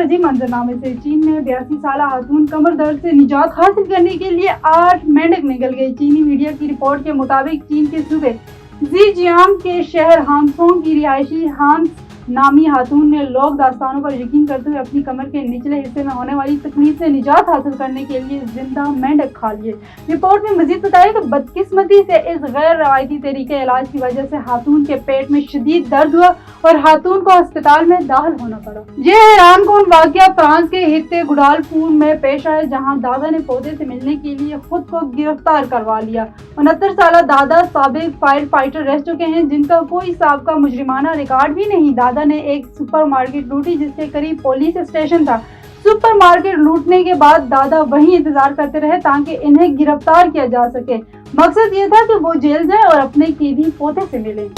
अजीब मंजरनामे से चीन में 82 साल खातून कमर दर्द से निजात हासिल करने के लिए 8 मेंढक निकल गई। चीनी मीडिया की रिपोर्ट के मुताबिक चीन के सूबे ज़ीजियांग के शहर हानसोंग की रिहायशी हांस नामी खातून ने लोक दास्तानों पर यकीन करते हुए अपनी कमर के निचले हिस्से में होने वाली तकलीफ से निजात हासिल करने के लिए जिंदा मेंढक खा लिए। रिपोर्ट में मजीद बताया कि बदकिस्मती से इस गैर रवायती तरीके इलाज की वजह से खातून के पेट में शदीद दर्द हुआ और खातून को अस्पताल में दाखिल होना पड़ा। यह हैरान कौन वाकया फ्रांस के हित्ते गुडालपूर में पेश आया, जहां दादा ने पौधे से मिलने के लिए खुद को गिरफ्तार करवा लिया। 69 साल दादा साबिक फायर फाइटर रह चुके हैं, जिनका कोई साबका मुजरिमाना रिकॉर्ड भी नहीं। दादा ने एक सुपरमार्केट लूटी जिसके करीब पुलिस स्टेशन था। सुपरमार्केट लूटने के बाद दादा वहीं इंतजार करते रहे ताकि इन्हें गिरफ्तार किया जा सके। मकसद ये था कि वो जेल जाए और अपने कैदी पोते से मिले।